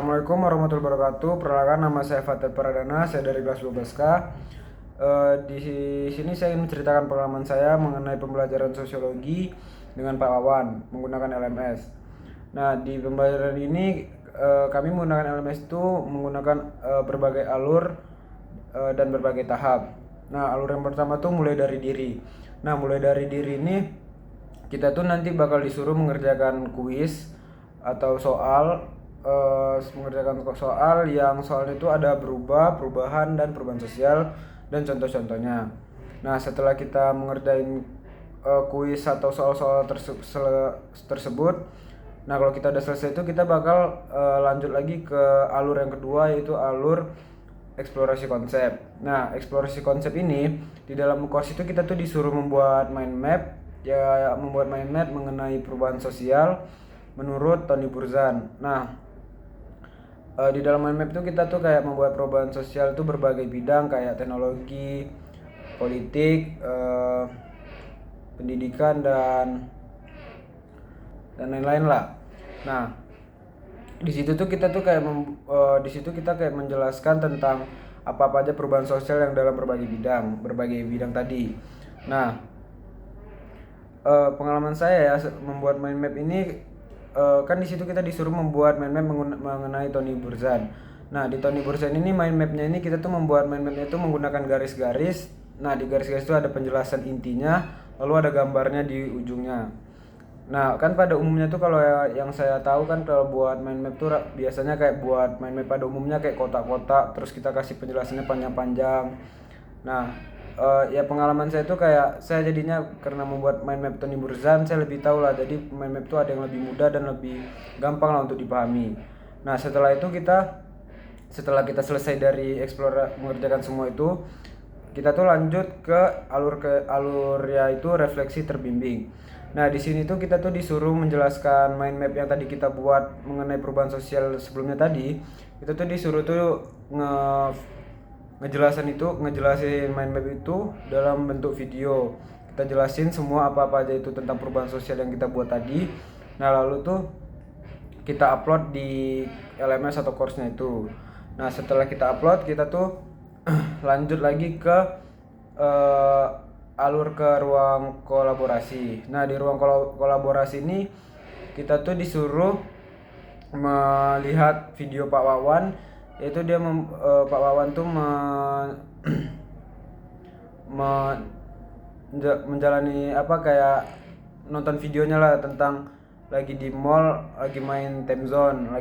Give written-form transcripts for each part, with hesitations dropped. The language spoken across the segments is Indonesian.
Assalamualaikum warahmatullahi wabarakatuh. Perkenalkan, nama saya Fatir Pradana, saya dari kelas 12K. Di sini saya ingin menceritakan pengalaman saya mengenai pembelajaran sosiologi dengan Pak Wawan menggunakan LMS. Nah, di pembelajaran ini kami menggunakan LMS itu menggunakan berbagai alur dan berbagai tahap. Nah, alur yang pertama tuh mulai dari diri. Nah, mulai dari diri ini kita tuh nanti bakal disuruh mengerjakan kuis atau mengerjakan soal yang soalnya itu ada perubahan dan perubahan sosial dan contoh-contohnya. Nah, setelah kita mengerjain kuis atau soal-soal tersebut, nah kalau kita udah selesai itu kita bakal lanjut lagi ke alur yang kedua, yaitu alur eksplorasi konsep. Nah, eksplorasi konsep ini di dalam course itu kita tuh disuruh membuat mind map, membuat mind map mengenai perubahan sosial menurut Tony Burzan. Nah, di dalam mind map itu kita tuh kayak membuat perubahan sosial itu berbagai bidang kayak teknologi, politik, pendidikan dan lain-lain lah. Nah, di situ tuh kita tuh kayak di situ kita kayak menjelaskan tentang apa-apa aja perubahan sosial yang dalam berbagai bidang tadi. Nah, pengalaman saya ya membuat mind map ini, kan di situ kita disuruh membuat mind map mengenai Tony Burzan. Nah, di Tony Burzan ini mind mapnya ini kita tuh membuat mind mapnya itu menggunakan garis-garis. Nah, di garis-garis itu ada penjelasan intinya, lalu ada gambarnya di ujungnya. Nah, kan pada umumnya tuh kalau yang saya tahu kan kalau buat mind map tuh biasanya kayak buat mind map pada umumnya kayak kotak-kotak, terus kita kasih penjelasannya panjang-panjang. Nah, ya pengalaman saya tuh kayak saya jadinya karena membuat mind map Tony Burzan, saya lebih tahu lah. Jadi mind map tuh ada yang lebih mudah dan lebih gampang lah untuk dipahami. Nah, setelah kita selesai dari mengerjakan semua itu, kita tuh lanjut ke alur yaitu refleksi terbimbing. Nah, di sini tuh kita tuh disuruh menjelaskan mind map yang tadi kita buat mengenai perubahan sosial sebelumnya tadi. Kita tuh disuruh tuh ngejelasin mind map itu dalam bentuk video. Kita jelasin semua apa-apa aja itu tentang perubahan sosial yang kita buat tadi. Nah, lalu tuh kita upload di LMS atau course-nya itu. Nah, setelah kita upload, kita tuh lanjut lagi ke alur ke ruang kolaborasi. Nah, di ruang kolaborasi ini kita tuh disuruh melihat video Pak Wawan, yaitu Pak Wawan tuh menjalani apa kayak nonton videonya lah tentang lagi di mall, lagi main time zone.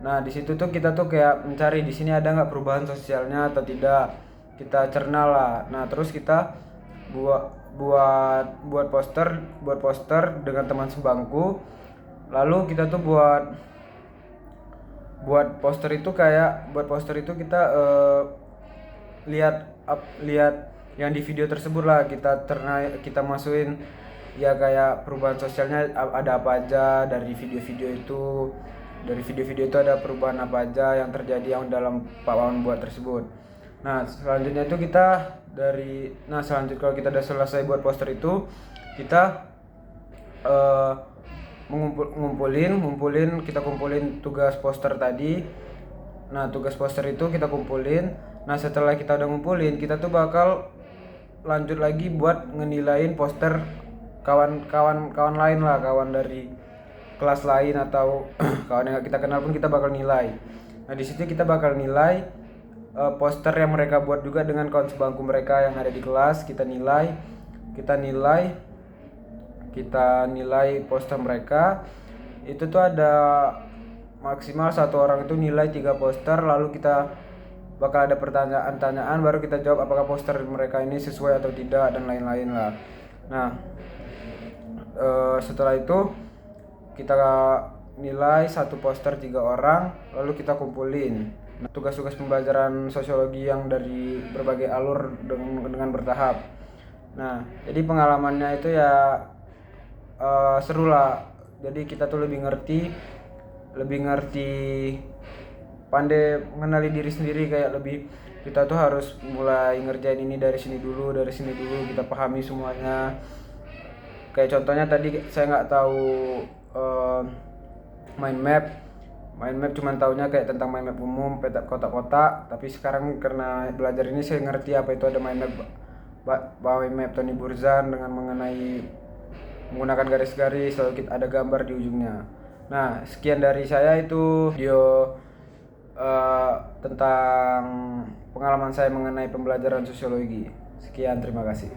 Nah, di situ tuh kita tuh kayak mencari di sini ada nggak perubahan sosialnya atau tidak. Kita cerna lah. Nah, terus kita buat poster dengan teman sebangku. Lalu kita tuh buat poster itu kita lihat yang di video tersebut lah, kita masukin ya kayak perubahan sosialnya ada apa aja dari video-video itu. Dari video-video itu ada perubahan apa aja yang terjadi yang dalam Pak Wawan buat tersebut. Nah, selanjutnya itu kalau kita udah selesai buat poster itu, kita kita kumpulin tugas poster tadi. Nah, tugas poster itu kita kumpulin. Nah, setelah kita udah ngumpulin, kita tuh bakal lanjut lagi buat ngenilaiin poster kawan lain lah, kawan dari kelas lain atau kawan yang kita kenal pun kita bakal nilai. Nah, di situ kita bakal nilai poster yang mereka buat juga dengan kawan sebangku mereka yang ada di kelas. Kita nilai poster mereka. Itu tuh ada maksimal satu orang itu nilai 3 poster, lalu kita bakal ada pertanyaan-tanyaan, baru kita jawab apakah poster mereka ini sesuai atau tidak dan lain-lain lah. Nah, setelah itu kita nilai satu poster 3 orang, lalu kita kumpulin. Nah, tugas-tugas pembelajaran sosiologi yang dari berbagai alur dengan bertahap. Nah, jadi pengalamannya itu ya seru lah. Jadi kita tuh lebih ngerti, pandai mengenali diri sendiri, kayak kita tuh harus mulai ngerjain ini dari sini dulu kita pahami semuanya. Kayak contohnya tadi saya nggak tahu mind map Mind map cuman taunya kayak tentang mind map umum, peta kotak-kotak, tapi sekarang karena belajar ini saya ngerti apa itu ada mind map mind map Tony Burzan dengan mengenai menggunakan garis-garis lalu ada gambar di ujungnya. Nah, sekian dari saya itu video tentang pengalaman saya mengenai pembelajaran sosiologi. Sekian, terima kasih.